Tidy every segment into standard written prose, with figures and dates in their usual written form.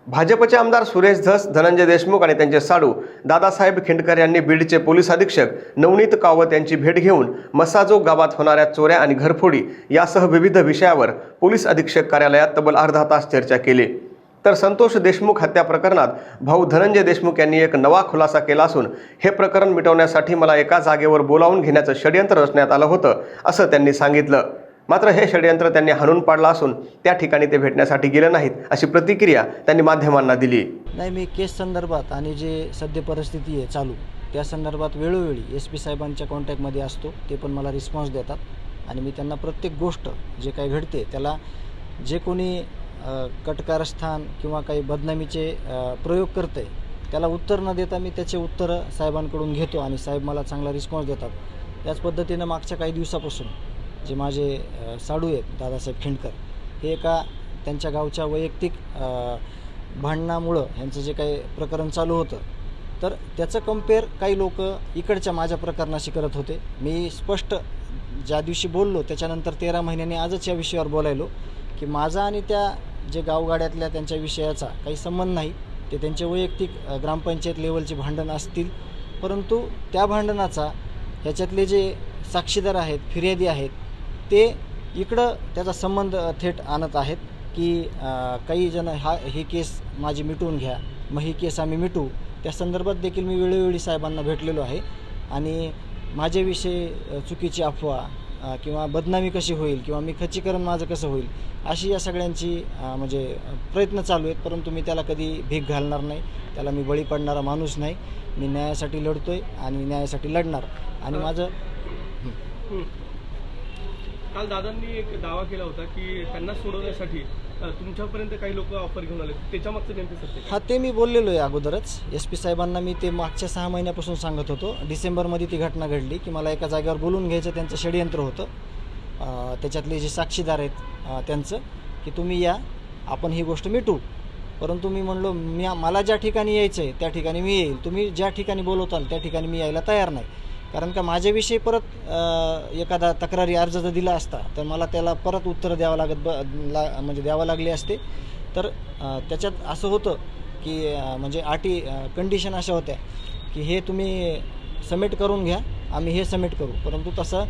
भाजपचे आमदार सुरेश धस, धनंजय देशमुख आणि त्यांचे साडू दादासाहेब खिंडकर यांनी बीडचे पोलीस अधीक्षक नवनीत कावत यांची भेट घेऊन मसाजोग गावात होणाऱ्या चोऱ्या आणि घरफोडी यासह विविध विषयावर पोलीस अधीक्षक कार्यालयात तब्बल अर्धा तास चर्चा केली। तर संतोष देशमुख हत्या प्रकरणात भाऊ धनंजय देशमुख यांनी एक नवा खुलासा केला असून हे प्रकरण मिटवण्यासाठी मला एका जागेवर बोलावून घेण्याचं षडयंत्र रचण्यात आलं होतं असं त्यांनी सांगितलं। मात्र हे षडयंत्र त्यांनी हाणून पाडलं असून त्या ठिकाणी ते भेटण्यासाठी गेले नाहीत अशी प्रतिक्रिया त्यांनी माध्यमांना दिली। नाही, मी केस संदर्भात आणि जे सध्या परिस्थिती आहे चालू त्या संदर्भात वेळोवेळी SP साहेबांच्या कॉन्टॅक्टमध्ये असतो। ते पण मला रिस्पॉन्स देतात आणि मी त्यांना प्रत्येक गोष्ट जे काही घडते त्याला जे कोणी कटकारस्थान किंवा काही बदनामीचे प्रयोग करते त्याला उत्तर न देता मी त्याचे उत्तर साहेबांकडून घेतो आणि साहेब मला चांगला रिस्पॉन्स देतात। त्याच पद्धतीनं मागच्या काही दिवसापासून जे माझे साडू आहेत दादासाहेब खिंडकर हे एका त्यांच्या गावच्या वैयक्तिक भांडणामुळं ह्यांचं जे काही प्रकरण चालू होतं तर त्याचं कंपेअर काही लोक इकडच्या माझ्या प्रकरणाशी करत होते। मी स्पष्ट ज्या दिवशी बोललो त्याच्यानंतर 13 महिन्यांनी आजच या विषयावर बोलायलो की माझा आणि त्या जे गावगाड्यातल्या त्यांच्या विषयाचा काही संबंध नाही। ते त्यांचे वैयक्तिक ग्रामपंचायत लेवलचे भांडण असतील, परंतु त्या भांडणाचा ह्याच्यातले जे साक्षीदार आहेत, फिर्यादी आहेत ते इकडं त्याचा संबंध थेट आणत आहेत की काही जण ही केस माझी मिटवून घ्या, मग ही केस आम्ही मिटवू। त्या संदर्भात देखील मी वेळोवेळी साहेबांना भेटलेलो आहे आणि माझ्याविषयी चुकीची अफवा किंवा बदनामी कशी होईल किंवा मी खच्चीकरण माझं कसं होईल अशी या सगळ्यांची म्हणजे प्रयत्न चालू आहेत। परंतु मी त्याला कधी भीक घालणार नाही, त्याला मी बळी पडणारा माणूस नाही। मी न्यायासाठी लढतोय आणि न्यायासाठी लढणार। आणि माझं काल दादांनी एक दावा केला होता की त्यांना सोडवण्यासाठी तुमच्यापर्यंत काही लोक ऑफर घेऊन आले, त्याच्यामागचं नेमकं सत्य काय? ते मी बोललेलो आहे अगोदरच। SP साहेबांना मी ते मागच्या 6 महिन्यापासून सांगत होतो। डिसेंबरमध्ये ती घटना घडली की मला एका जागेवर बोलून घ्यायचं त्यांचं षडयंत्र होतं। त्याच्यातले जे साक्षीदार आहेत त्यांचं की तुम्ही या, आपण ही गोष्ट मिटू। परंतु मी म्हणलो मला ज्या ठिकाणी यायचं आहे त्या ठिकाणी मी येईल, तुम्ही ज्या ठिकाणी बोलवताल त्या ठिकाणी मी यायला तयार नाही। कारण का माझ्याविषयी परत एखादा तक्रारी अर्ज जर दिला असता तर मला त्याला परत उत्तर द्यावं म्हणजे द्यावं लागले असते। तर त्याच्यात असं होतं की म्हणजे कंडिशन अशा होत्या की हे तुम्ही सबमिट करून घ्या, आम्ही हे सबमिट करू। परंतु तसं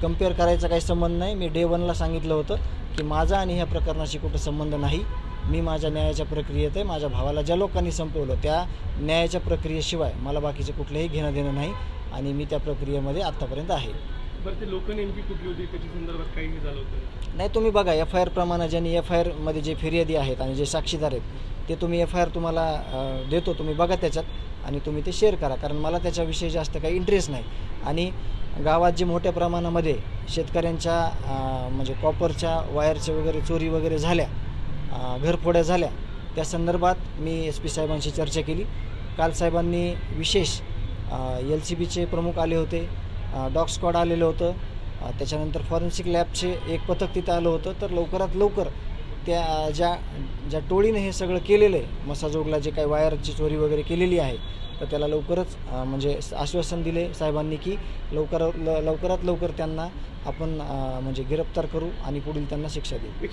कंपेअर करायचा काही संबंध नाही। मी डे 1ला सांगितलं होतं की माझा आणि ह्या प्रकरणाशी कुठं संबंध नाही। मी माझ्या न्यायाच्या प्रक्रियेत आहे। माझ्या भावाला ज्या लोकांनी संपवलं त्या न्यायाच्या प्रक्रियेशिवाय मला बाकीचे कुठलेही घेणं देणं नाही आणि मी त्या प्रक्रियेमध्ये आत्तापर्यंत आहे। बरं, ते लोक नेमकी कुठली होती त्याच्या संदर्भात काही झालं होतं? नाही, तुम्ही बघा FIR प्रमाणे ज्यांनी FIRमध्ये जे फिर्यादी आहेत आणि जे साक्षीदार आहेत ते तुम्ही FIR तुम्हाला देतो, तुम्ही बघा त्याच्यात आणि तुम्ही ते शेअर करा। कारण मला त्याच्याविषयी जास्त काही इंटरेस्ट नाही। आणि गावात जे मोठ्या प्रमाणामध्ये शेतकऱ्यांच्या म्हणजे कॉपरच्या वायरच्या वगैरे चोरी वगैरे झाल्या, घरफोड्या झाल्या, त्या संदर्भात मी SP साहेबांशी चर्चा केली। काल साहेबांनी विशेष LCBचे प्रमुख आले होते, डॉग स्क्वॉड आलेलं होतं, त्याच्यानंतर फॉरेन्सिक लॅबचे एक पथक तिथं आलं होतं। तर लवकरात लवकर त्या ज्या टोळीने हे सगळं केलेलं आहे, मसाजोगला जे काही वायरची चोरी वगैरे केलेली आहे तर त्याला लवकरच म्हणजे आश्वासन दिले साहेबांनी की लवकरात लवकर त्यांना आपण म्हणजे गिरफ्तार करू आणि पुढील त्यांना शिक्षा देऊ।